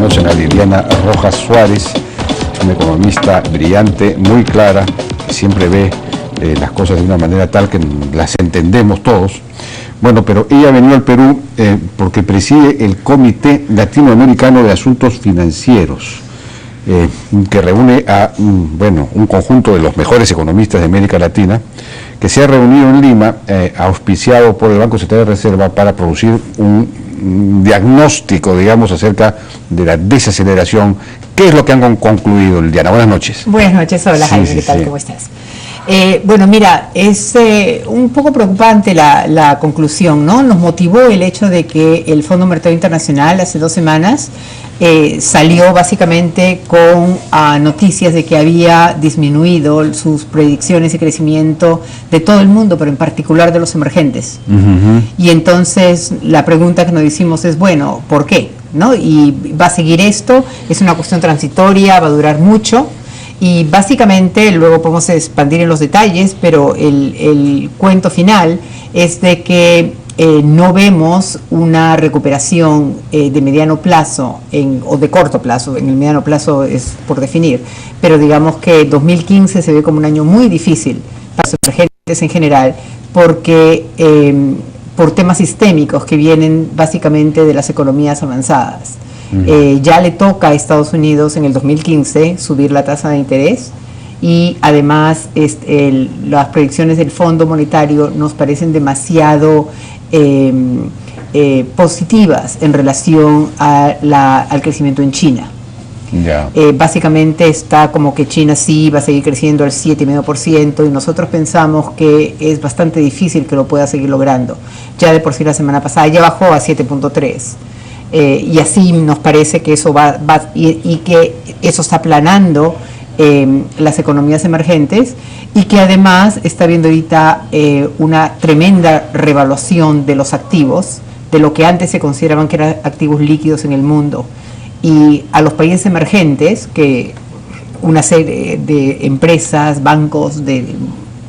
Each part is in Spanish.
conocen a Liliana Rojas Suárez, una economista brillante, muy clara, que siempre ve las cosas de una manera tal que las entendemos todos. Bueno, pero ella venido al Perú porque preside el Comité Latinoamericano de Asuntos Financieros, que reúne a un conjunto de los mejores economistas de América Latina, que se ha reunido en Lima, auspiciado por el Banco Central de Reserva, para producir un diagnóstico, digamos, acerca de la desaceleración. ¿Qué es lo que han concluido, Liliana? Buenas noches. Buenas noches, hola Jaime, ¿qué tal? ¿Cómo estás? Bueno, mira, es un poco preocupante la conclusión, ¿no? Nos motivó el hecho de que el Fondo Monetario Internacional hace 2 semanas salió básicamente con noticias de que había disminuido sus predicciones de crecimiento de todo el mundo, pero en particular de los emergentes. Y entonces la pregunta que nos hicimos es, bueno, ¿por qué? ¿No? Y va a seguir esto, es una cuestión transitoria, va a durar mucho. Y básicamente, luego podemos expandir en los detalles, pero el cuento final es de que no vemos una recuperación de mediano plazo o de corto plazo. En el mediano plazo es por definir, pero digamos que 2015 se ve como un año muy difícil para los emergentes en general, porque por temas sistémicos que vienen básicamente de las economías avanzadas. Ya le toca a Estados Unidos en el 2015 subir la tasa de interés, y además las predicciones del Fondo Monetario nos parecen demasiado positivas en relación al crecimiento en China. Básicamente está como que China sí va a seguir creciendo al 7,5%, y nosotros pensamos que es bastante difícil que lo pueda seguir logrando. Ya de por sí la semana pasada ya bajó a 7,3%. Y así nos parece que eso va y que eso está aplanando las economías emergentes, y que además está habiendo ahorita una tremenda revaluación de los activos, de lo que antes se consideraban que eran activos líquidos en el mundo. Y a los países emergentes, que una serie de empresas, bancos de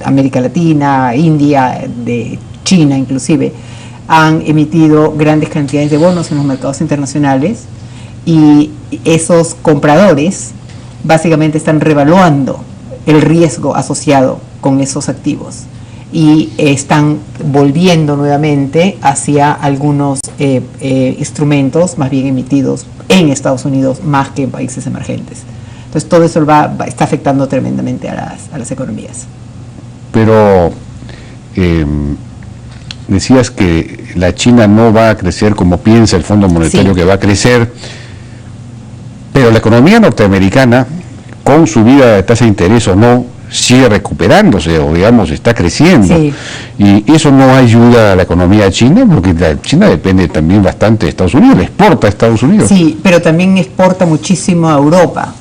América Latina, India, de China inclusive, han emitido grandes cantidades de bonos en los mercados internacionales, y esos compradores básicamente están revaluando el riesgo asociado con esos activos, y están volviendo nuevamente hacia algunos instrumentos más bien emitidos en Estados Unidos más que en países emergentes. Entonces todo eso está afectando tremendamente a las economías. Pero decías que la China no va a crecer como piensa el Fondo Monetario que va a crecer, pero la economía norteamericana, con subida de tasa de interés o no, sigue recuperándose, o digamos está creciendo, y eso no ayuda a la economía china, porque la China depende también bastante de Estados Unidos, le exporta a Estados Unidos. Sí, pero también exporta muchísimo a Europa.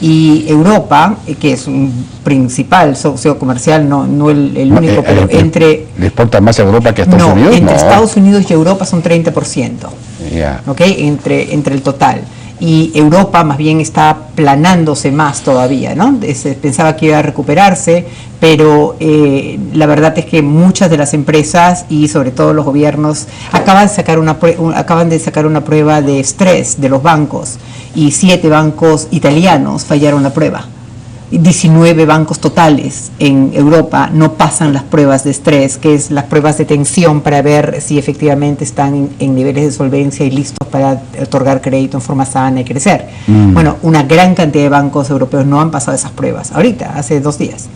Y Europa, que es un principal socio comercial, no el único, pero ¿le exporta más a Europa que a Estados Unidos? Entre Estados Unidos y Europa son 30%, entre el total. Y Europa más bien está planándose más todavía, ¿no? Se pensaba que iba a recuperarse, pero la verdad es que muchas de las empresas y sobre todo los gobiernos acaban de sacar una prueba de estrés de los bancos, y 7 bancos italianos fallaron la prueba. 19 bancos totales en Europa no pasan las pruebas de estrés, que es las pruebas de tensión para ver si efectivamente están en niveles de solvencia y listos para otorgar crédito en forma sana y crecer. Bueno, una gran cantidad de bancos europeos no han pasado esas pruebas ahorita, hace 2 días.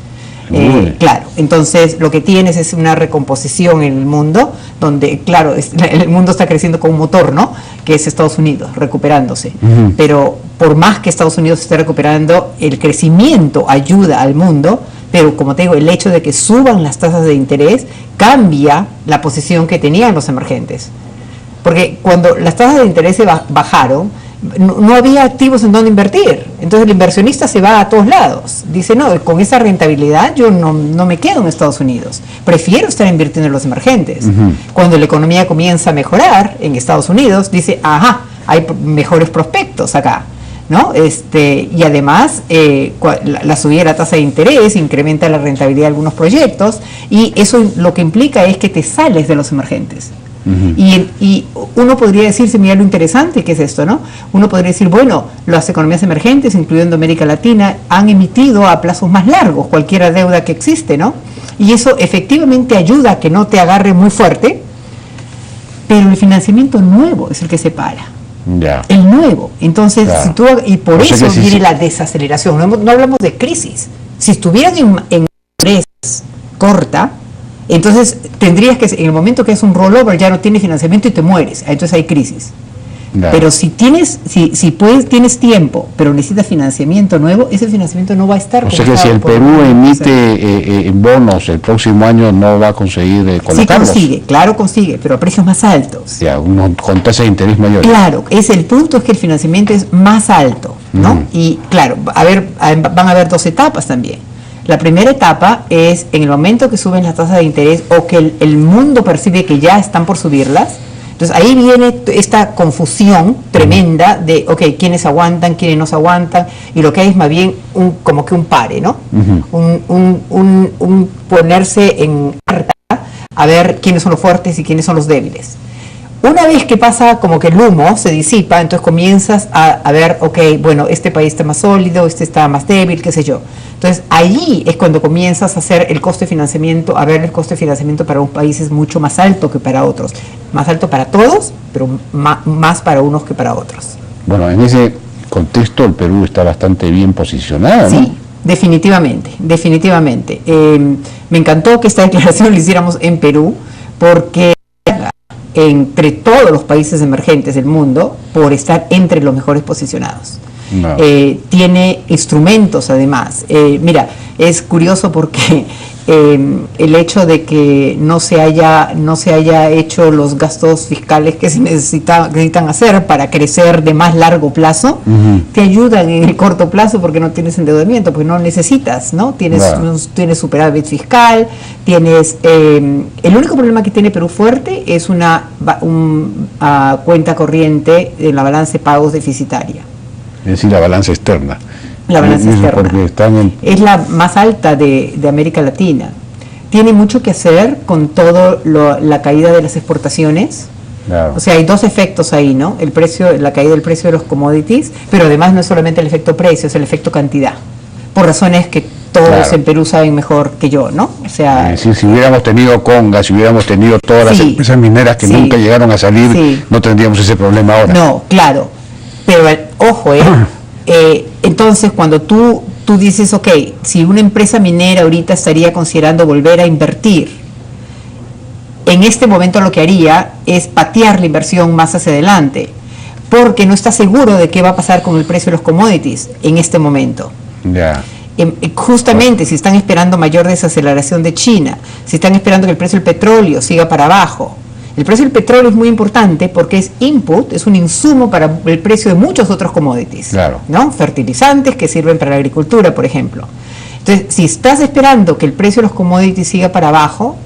Claro, entonces lo que tienes es una recomposición en el mundo, donde claro, el mundo está creciendo con un motor, ¿no? Que es Estados Unidos, recuperándose. Pero por más que Estados Unidos esté recuperando, el crecimiento ayuda al mundo, pero como te digo, el hecho de que suban las tasas de interés cambia la posición que tenían los emergentes. Porque cuando las tasas de interés se bajaron, no había activos en donde invertir. Entonces el inversionista se va a todos lados. Dice, no, con esa rentabilidad yo no me quedo en Estados Unidos. Prefiero estar invirtiendo en los emergentes. Cuando la economía comienza a mejorar en Estados Unidos, dice, ajá, hay mejores prospectos acá, ¿no? Y además la subida de la tasa de interés incrementa la rentabilidad de algunos proyectos, y eso lo que implica es que te sales de los emergentes. Y uno podría decirse, mira lo interesante que es esto, ¿no? Uno podría decir, bueno, las economías emergentes, incluyendo América Latina, han emitido a plazos más largos cualquier deuda que existe, ¿no? Y eso efectivamente ayuda a que no te agarre muy fuerte, pero el financiamiento nuevo es el que se para. El nuevo. Entonces, si tú, y por eso viene la desaceleración. No hablamos de crisis. Si estuvieran en madurez corta, entonces tendrías que, en el momento que es un rollover, ya no tienes financiamiento y te mueres. Entonces hay crisis. Pero si tienes tiempo, pero necesitas financiamiento nuevo, ese financiamiento no va a estar. O sea que si el Perú emite bonos el próximo año, no va a conseguir colocarlos. Sí consigue, claro consigue, pero a precios más altos. Con tasas de interés mayores. Claro, el punto es que el financiamiento es más alto, ¿no? Y claro, van a haber dos etapas también. La primera etapa es en el momento que suben las tasas de interés o que el mundo percibe que ya están por subirlas. Entonces ahí viene esta confusión tremenda de, ok, quiénes aguantan, quiénes no se aguantan, y lo que hay es más bien como que un pare, ¿no? Un ponerse en carta a ver quiénes son los fuertes y quiénes son los débiles. Una vez que pasa como que el humo se disipa, entonces comienzas a ver, ok, bueno, este país está más sólido, este está más débil, qué sé yo. Entonces ahí es cuando comienzas a hacer el coste de financiamiento, a ver el coste de financiamiento para un país es mucho más alto que para otros. Más alto para todos, pero más para unos que para otros. Bueno, en ese contexto el Perú está bastante bien posicionado, ¿no? Sí, definitivamente. Me encantó que esta declaración la hiciéramos en Perú, porque entre todos los países emergentes del mundo por estar entre los mejores posicionados. Tiene instrumentos además. Mira, es curioso porque el hecho de que no se haya hecho los gastos fiscales que se necesitan hacer para crecer de más largo plazo, te ayudan en el corto plazo porque no tienes endeudamiento, porque no necesitas, ¿no? Tienes superávit fiscal, tienes el único problema que tiene Perú fuerte es una cuenta corriente en la balanza de pagos deficitaria. Es decir, la balanza externa. La balanza externa. Es la más alta de América Latina. Tiene mucho que hacer con la caída de las exportaciones. Claro. O sea, hay dos efectos ahí, ¿no? La caída del precio de los commodities, pero además no es solamente el efecto precio, es el efecto cantidad. Por razones que todos en Perú saben mejor que yo, ¿no? O sea, si hubiéramos tenido Conga, si hubiéramos tenido todas las empresas mineras que nunca llegaron a salir, no tendríamos ese problema ahora. No, claro. Pero ojo, entonces cuando tú dices, ok, si una empresa minera ahorita estaría considerando volver a invertir, en este momento lo que haría es patear la inversión más hacia adelante, porque no está seguro de qué va a pasar con el precio de los commodities en este momento. Justamente si están esperando mayor desaceleración de China, si están esperando que el precio del petróleo siga para abajo. El precio del petróleo es muy importante porque es input, es un insumo para el precio de muchos otros commodities, ¿no? Fertilizantes que sirven para la agricultura, por ejemplo. Entonces, si estás esperando que el precio de los commodities siga para abajo,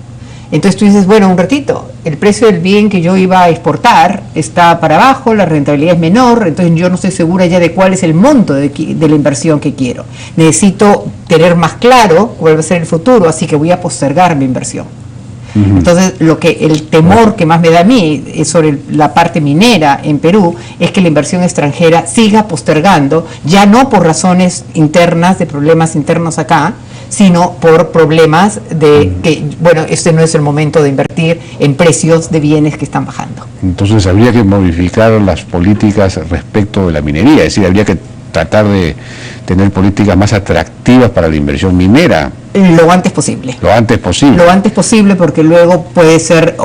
entonces tú dices, bueno, un ratito, el precio del bien que yo iba a exportar está para abajo, la rentabilidad es menor, entonces yo no estoy segura ya de cuál es el monto de la inversión que quiero. Necesito tener más claro cuál va a ser el futuro, así que voy a postergar mi inversión. Entonces, el temor que más me da a mí sobre la parte minera en Perú es que la inversión extranjera siga postergando, ya no por razones internas, de problemas internos acá, sino por problemas de que, bueno, este no es el momento de invertir en precios de bienes que están bajando. Entonces, habría que modificar las políticas respecto de la minería, es decir, habría que tratar de tener políticas más atractivas para la inversión minera. Lo antes posible. Lo antes posible. Lo antes posible, porque luego puede ser,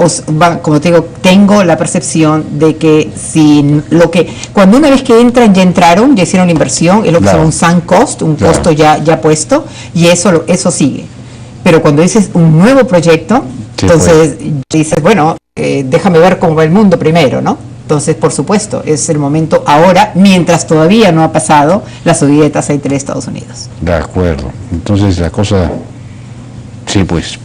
como te digo, tengo la percepción de que cuando una vez que entran, ya entraron, ya hicieron la inversión, es lo que se llama un sunk cost, un costo ya puesto, y eso sigue. Pero cuando dices un nuevo proyecto, entonces dices, bueno, déjame ver cómo va el mundo primero, ¿no? Entonces, por supuesto, es el momento ahora, mientras todavía no ha pasado la subida de tasa de interés de Estados Unidos. De acuerdo. Entonces, la cosa, sí, pues.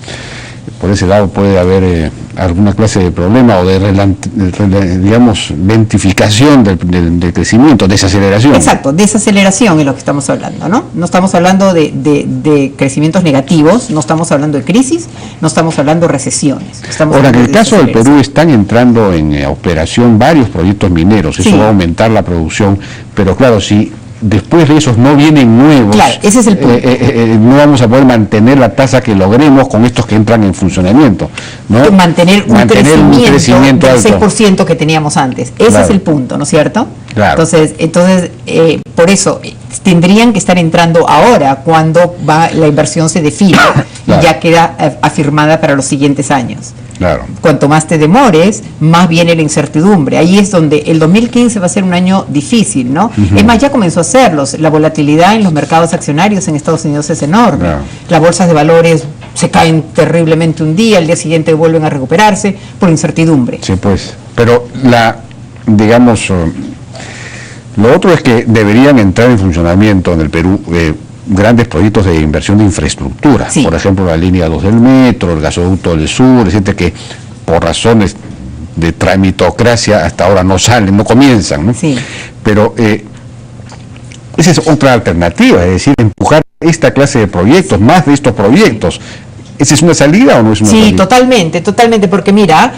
por ese lado puede haber alguna clase de problema o digamos, lentificación del crecimiento, desaceleración. Exacto, desaceleración es lo que estamos hablando, ¿no? No estamos hablando de crecimientos negativos, no estamos hablando de crisis, no estamos hablando de recesiones. Ahora, en el caso del Perú están entrando en operación varios proyectos mineros, eso va a aumentar la producción, pero claro, si después de esos no vienen nuevos, claro, ese es el punto. No vamos a poder mantener la tasa que logremos con estos que entran en funcionamiento, ¿no? Mantener un crecimiento del 6% que teníamos antes. Ese es el punto, ¿no es cierto? Claro. Entonces por eso tendrían que estar entrando ahora, cuando la inversión se define y ya queda afirmada para los siguientes años. Claro. Cuanto más te demores, más viene la incertidumbre. Ahí es donde el 2015 va a ser un año difícil, ¿no? Es más, ya comenzó a hacerlo. La volatilidad en los mercados accionarios en Estados Unidos es enorme. Claro. Las bolsas de valores se caen terriblemente un día, al día siguiente vuelven a recuperarse por incertidumbre. Sí, pues. Pero digamos, lo otro es que deberían entrar en funcionamiento en el Perú grandes proyectos de inversión de infraestructura, por ejemplo la línea 2 del metro, el gasoducto del sur, etcétera, que por razones de tramitocracia hasta ahora no salen, no comienzan, ¿no? Sí. Pero esa es otra alternativa, es decir, empujar esta clase de proyectos, más de estos proyectos. ¿Esa es una salida o no es una salida? Sí, totalmente, porque mira,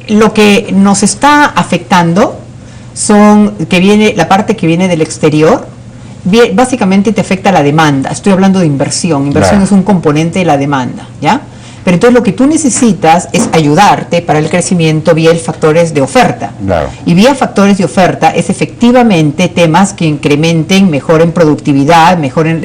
lo que nos está afectando son la parte que viene del exterior. Básicamente te afecta la demanda. Estoy hablando de inversión. Inversión es un componente de la demanda, ¿ya? Pero entonces lo que tú necesitas es ayudarte para el crecimiento vía factores de oferta. Claro. Y vía factores de oferta es efectivamente temas que incrementen, mejoren productividad, mejoren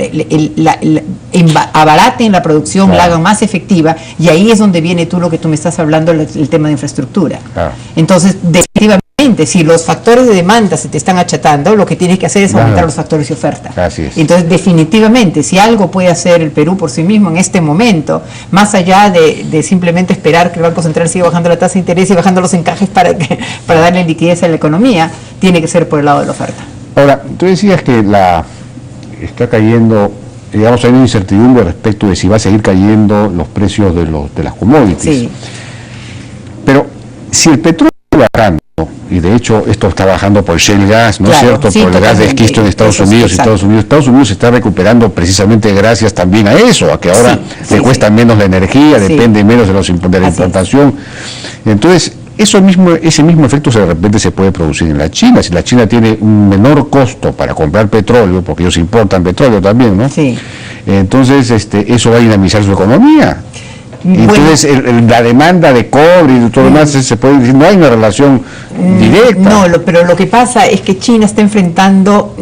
abaraten la producción, la hagan más efectiva, y ahí es donde viene lo que tú me estás hablando, el tema de infraestructura. Claro. Entonces, definitivamente, si los factores de demanda se te están achatando, lo que tienes que hacer es aumentar los factores de oferta. Así es. Entonces, definitivamente, si algo puede hacer el Perú por sí mismo en este momento, más allá de simplemente esperar que el Banco Central siga bajando la tasa de interés y bajando los encajes para darle liquidez a la economía, tiene que ser por el lado de la oferta. Ahora, tú decías que está cayendo, digamos, hay una incertidumbre respecto de si va a seguir cayendo los precios de las commodities. Sí. Pero si el petróleo está bajando, y de hecho esto está bajando por shale gas, ¿no es cierto? Sí, por el gas de esquisto en Estados Unidos, y Estados Unidos se está recuperando precisamente gracias también a eso, a que ahora le cuesta menos la energía, depende menos de la importación. Entonces, ese mismo efecto de repente se puede producir en la China. Si la China tiene un menor costo para comprar petróleo, porque ellos importan petróleo también, ¿no? Sí. Entonces, eso va a dinamizar su economía. Entonces, la demanda de cobre y todo lo demás, se puede decir, no hay una relación directa. No, pero lo que pasa es que China está enfrentando,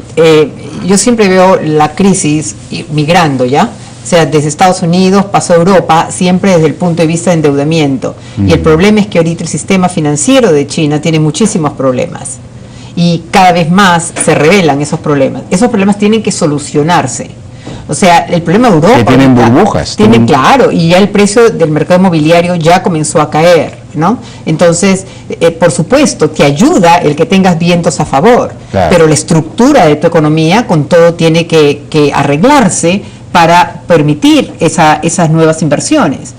yo siempre veo la crisis migrando, ¿ya? O sea, desde Estados Unidos pasó a Europa, siempre desde el punto de vista de endeudamiento. Y el problema es que ahorita el sistema financiero de China tiene muchísimos problemas. Y cada vez más se revelan esos problemas. Esos problemas tienen que solucionarse. O sea, el problema de Europa... Que tienen burbujas. Claro, y ya el precio del mercado inmobiliario ya comenzó a caer, ¿no? Entonces, por supuesto, te ayuda el que tengas vientos a favor, pero la estructura de tu economía con todo tiene que arreglarse para permitir esas nuevas inversiones.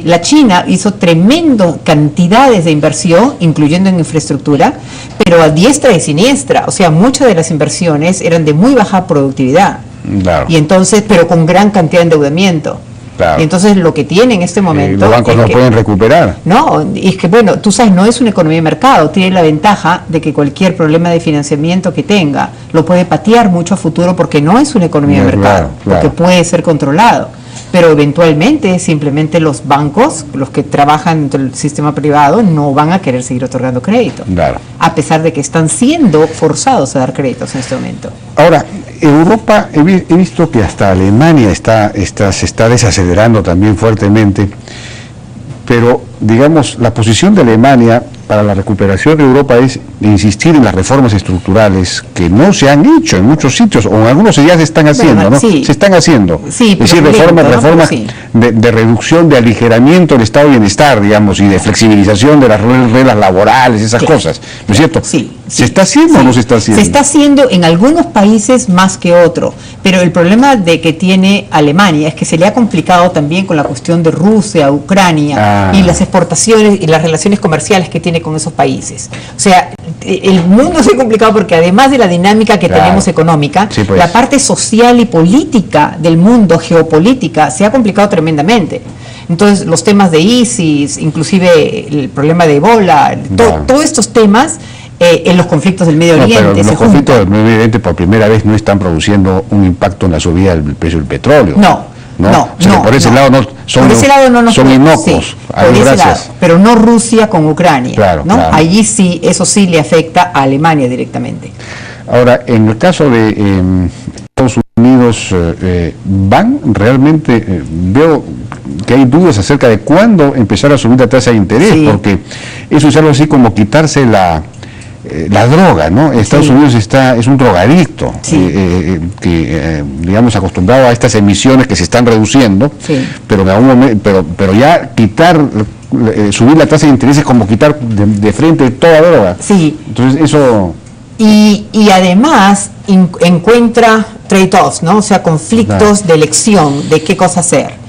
La China hizo tremendas cantidades de inversión, incluyendo en infraestructura, pero a diestra y siniestra. O sea, muchas de las inversiones eran de muy baja productividad. Claro. Y entonces, pero con gran cantidad de endeudamiento. Claro. Y entonces lo que tiene en este momento... los bancos no pueden recuperar. No, es que bueno, tú sabes, no es una economía de mercado, tiene la ventaja de que cualquier problema de financiamiento que tenga lo puede patear mucho a futuro, porque no es una economía de mercado, porque puede ser controlado. Pero eventualmente simplemente los bancos, los que trabajan dentro del sistema privado, no van a querer seguir otorgando crédito, a pesar de que están siendo forzados a dar créditos en este momento. Ahora, Europa, he visto que hasta Alemania se está desacelerando también fuertemente, pero digamos, la posición de Alemania para la recuperación de Europa es insistir en las reformas estructurales que no se han hecho en muchos sitios, o en algunos ya se están haciendo, ¿no? Sí. Se están haciendo. Sí, es decir, reformas de reducción, de aligeramiento del estado de bienestar, digamos, y de flexibilización de las reglas laborales, esas cosas, ¿no es cierto? Sí. ¿Se está haciendo o no se está haciendo? Se está haciendo en algunos países más que otro, pero el problema de que tiene Alemania es que se le ha complicado también con la cuestión de Rusia, Ucrania y las exportaciones y las relaciones comerciales que tiene con esos países. O sea, el mundo se ha complicado porque además de la dinámica que tenemos económica, pues, la parte social y política del mundo, geopolítica, se ha complicado tremendamente. Entonces, los temas de ISIS, inclusive el problema de Ebola, todos estos temas en los conflictos del Medio Oriente. Pero los conflictos del Medio Oriente por primera vez no están produciendo un impacto en la subida del precio del petróleo. Por ese lado no son inocuos. Sí, por ese lado, pero no Rusia con Ucrania. Claro. Allí sí, eso sí le afecta a Alemania directamente. Ahora, en el caso de Estados Unidos, ¿van realmente? Veo que hay dudas acerca de cuándo empezar a subir la tasa de interés, porque eso es algo así como quitarse la droga, ¿no? Estados Unidos es un drogadicto que, digamos, acostumbrado a estas emisiones que se están reduciendo, pero en algún momento, pero ya subir la tasa de interés es como quitar de frente toda droga. Entonces eso... Y además encuentra trade-offs, ¿no? O sea, conflictos de elección de qué cosa hacer.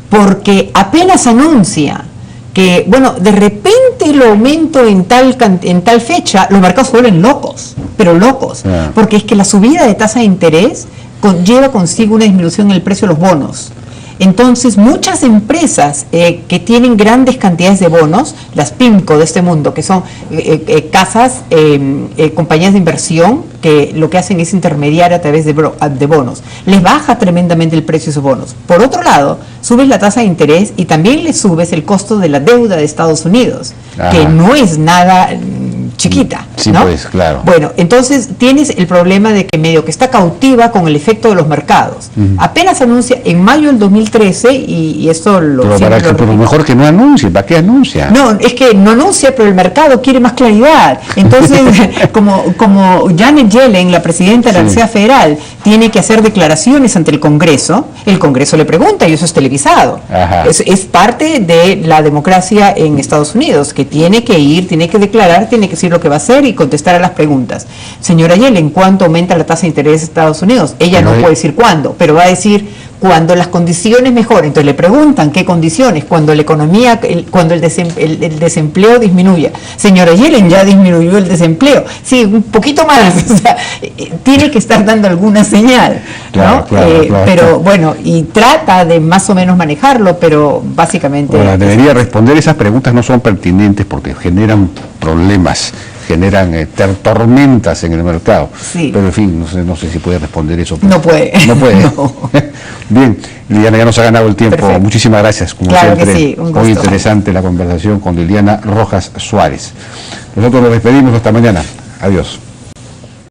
Porque apenas anuncia que, bueno, de repente lo aumento en tal fecha, los mercados se vuelven locos, pero locos. Porque es que la subida de tasa de interés lleva consigo una disminución en el precio de los bonos. Entonces, muchas empresas que tienen grandes cantidades de bonos, las PIMCO de este mundo, que son casas, compañías de inversión, que lo que hacen es intermediar a través de bonos, les baja tremendamente el precio de esos bonos. Por otro lado, subes la tasa de interés y también le subes el costo de la deuda de Estados Unidos, que no es nada chiquita, ¿no? Pues, claro. Bueno, entonces tienes el problema de que medio que está cautiva con el efecto de los mercados. Apenas anuncia en mayo del 2013 y esto lo... Pero mejor que no anuncie, ¿para qué anuncia? No, es que no anuncia, pero el mercado quiere más claridad. Entonces, como Janet Yellen, la presidenta de la Reserva Federal, tiene que hacer declaraciones ante el Congreso le pregunta y eso es televisado. Es parte de la democracia en Estados Unidos, que tiene que ir, tiene que declarar, tiene que decir lo que va a hacer y contestar a las preguntas. Señora Yellen, ¿cuánto aumenta la tasa de interés de Estados Unidos? Ella no puede decir cuándo, pero va a decir cuando las condiciones mejoren. Entonces le preguntan qué condiciones, cuando la economía, cuando el desempleo disminuya. Señora Yellen, ya disminuyó el desempleo. Sí, un poquito más. O sea, tiene que estar dando alguna señal, ¿no? Pero bueno, y trata de más o menos manejarlo, pero básicamente... Bueno, debería responder. Esas preguntas no son pertinentes porque generan problemas, generan tormentas en el mercado. Pero en fin, no sé si puede responder eso. No puede. No puede. Bien, Liliana, ya nos ha ganado el tiempo. Perfecto. Muchísimas gracias. Como siempre, que sí, un gusto. Muy interesante la conversación con Liliana Rojas Suárez. Nosotros nos despedimos hasta mañana. Adiós.